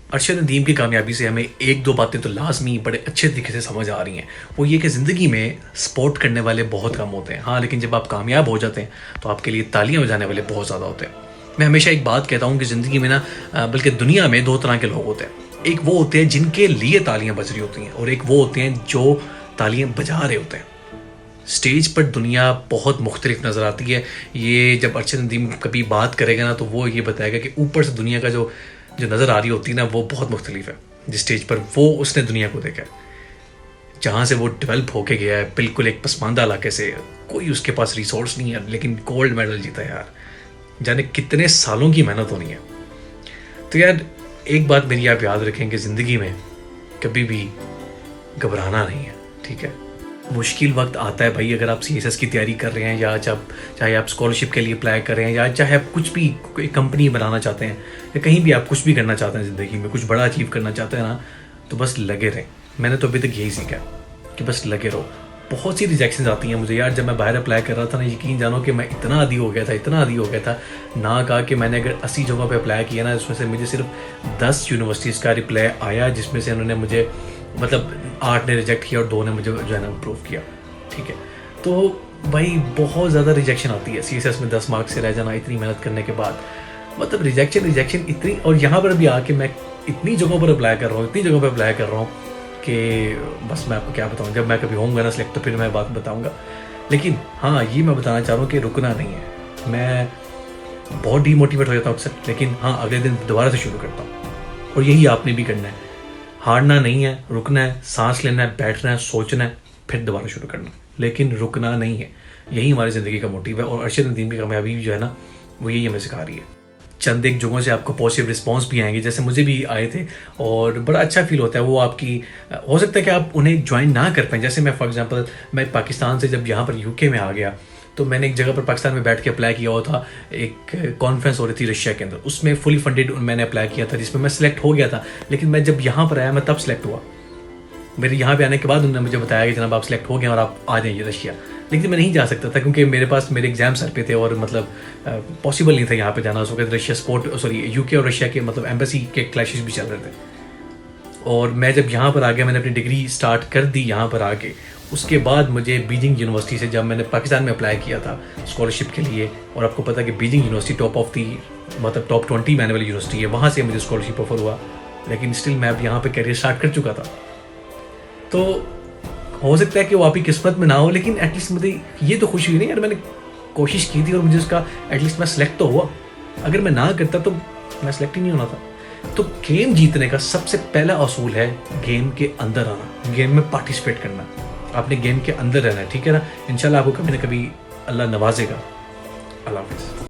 अरशद नदीम की कामयाबी से हमें एक दो बातें तो लाजमी बड़े अच्छे तरीके से समझ आ रही हैं। वो ये कि ज़िंदगी में सपोर्ट करने वाले बहुत कम होते हैं, हाँ, लेकिन जब आप कामयाब हो जाते हैं तो आपके लिए तालियां बजाने वाले बहुत ज़्यादा होते हैं। मैं हमेशा एक बात कहता हूँ कि ज़िंदगी में ना बल्कि दुनिया में दो तरह के लोग होते हैं। एक वो होते हैं जिनके लिए तालियां बज रही होती हैं, और एक वो होते हैं जो तालियां बजा रहे होते हैं। स्टेज पर दुनिया बहुत मुख्तलिफ नज़र आती है। ये जब अरशद नदीम कभी बात करेगा ना तो वो ये बताएगा कि ऊपर से दुनिया का जो जो नज़र आ रही होती है ना वो बहुत मुख्तलिफ है। जिस स्टेज पर वो उसने दुनिया को देखा है, जहाँ से वो डेवलप होके गया है, बिल्कुल एक पसमानदा इलाके से, कोई उसके पास रिसोर्स नहीं है, लेकिन गोल्ड मेडल जीता है यार। जाने कितने सालों की मेहनत होनी है। तो यार एक बात मेरी आप याद रखें कि ज़िंदगी में कभी भी घबराना नहीं है, ठीक है। मुश्किल वक्त आता है भाई, अगर आप सीएसएस की तैयारी कर रहे हैं या जब चाहे आप स्कॉलरशिप के लिए अप्लाई कर रहे हैं या चाहे आप कुछ भी कोई कंपनी बनाना चाहते हैं या कहीं भी आप कुछ भी करना चाहते हैं ज़िंदगी में, कुछ बड़ा अचीव करना चाहते हैं ना, तो बस लगे रहें। मैंने तो अभी तक यही सीखा कि बस लगे रहो। बहुत सी रिजेक्शन आती हैं मुझे यार। जब मैं बाहर अप्लाई कर रहा था ना, यकीन जानो कि मैं इतना आदी हो गया था, इतना आदी हो गया था ना, कहा कि मैंने अगर 80 जगहों पे अप्लाई किया ना, उसमें से मुझे सिर्फ 10 यूनिवर्सिटीज़ का रिप्लाई आया, जिसमें से उन्होंने मुझे मतलब 8 ने रिजेक्ट किया और 2 ने मुझे जो है ना अप्रूव किया, ठीक है। तो भाई बहुत ज़्यादा रिजेक्शन आती है सीएसएस में 10 मार्क्स से रह जाना इतनी मेहनत करने के बाद। मतलब रिजेक्शन इतनी, और यहाँ पर भी आके मैं इतनी जगहों पर अप्लाई कर रहा हूँ, इतनी जगहों पर अप्लाई कर रहा हूँ कि बस मैं आपको क्या बताऊँ। जब मैं कभी होऊंगा ना सिलेक्ट तो फिर मैं बात बताऊँगा। लेकिन हाँ, ये मैं बताना चाह रहा हूँ कि रुकना नहीं है। मैं बहुत डीमोटिवेट हो जाता हूँ अक्सर, लेकिन हाँ अगले दिन दोबारा से शुरू करता हूँ। और यही आपने भी करना है। हारना नहीं है, रुकना है, सांस लेना है, बैठना है, सोचना है, फिर दोबारा शुरू करना, लेकिन रुकना नहीं है। यही हमारी ज़िंदगी का मोटिव है। और अरशद नदीम की कामयाबी जो है ना, वो यही हमें सिखा रही है। चंद एक जगहों से आपको पॉजिटिव रिस्पांस भी आएंगे, जैसे मुझे भी आए थे, और बड़ा अच्छा फील होता है। वो आपकी हो सकता है कि आप उन्हें ज्वाइन ना कर पाएँ। जैसे मैं फॉर एग्जांपल मैं पाकिस्तान से जब यहाँ पर यूके में आ गया, तो मैंने एक जगह पर पाकिस्तान में बैठ के अप्लाई किया हुआ था। एक कॉन्फ्रेंस हो रही थी रशिया के अंदर, उसमें फुली फंडेड मैंने अप्लाई किया था, जिसमें मैं सिलेक्ट हो गया था। लेकिन मैं जब यहाँ पर आया, मैं तब सिलेक्ट हुआ। मेरे यहाँ पे आने के बाद उन्होंने मुझे बताया कि जनाब आप सिलेक्ट हो गए और आप आ जाइए रशिया। लेकिन मैं नहीं जा सकता था क्योंकि मेरे पास मेरे एग्जाम सर पे थे, और मतलब पॉसिबल नहीं था यहाँ पे जाना। उस वक्त रशिया यूके और रशिया के मतलब एम्बेसी के क्लैशेस भी चल रहे थे। और मैं जब यहाँ पर आ गया, मैंने अपनी डिग्री स्टार्ट कर दी यहाँ पर आके। उसके बाद मुझे बीजिंग यूनिवर्सिटी से, जब मैंने पाकिस्तान में अप्लाई किया था स्कॉलरशिप के लिए, और आपको पता है कि बीजिंग यूनिवर्सिटी टॉप 20 में आने वाली यूनिवर्सिटी है, वहाँ से मुझे स्कॉलरशिप ऑफर हुआ। लेकिन स्टिल मैं अब यहाँ पर करियर स्टार्ट कर चुका था। तो हो सकता है कि वो आपकी किस्मत में ना हो, लेकिन एटलीस्ट मुझे ये तो खुशी हुई नहीं यार, मैंने कोशिश की थी और मुझे उसका एटलीस्ट मैं सिलेक्ट तो हुआ। अगर मैं ना करता तो मैं सिलेक्ट ही नहीं होना था। तो गेम जीतने का सबसे पहला असूल है गेम के अंदर आना, गेम में पार्टिसिपेट करना। आपने गेम के अंदर रहना है, ठीक है ना। इंशाल्लाह आपको कभी ना कभी अल्लाह नवाजेगा। अल्लाह हाफिज़।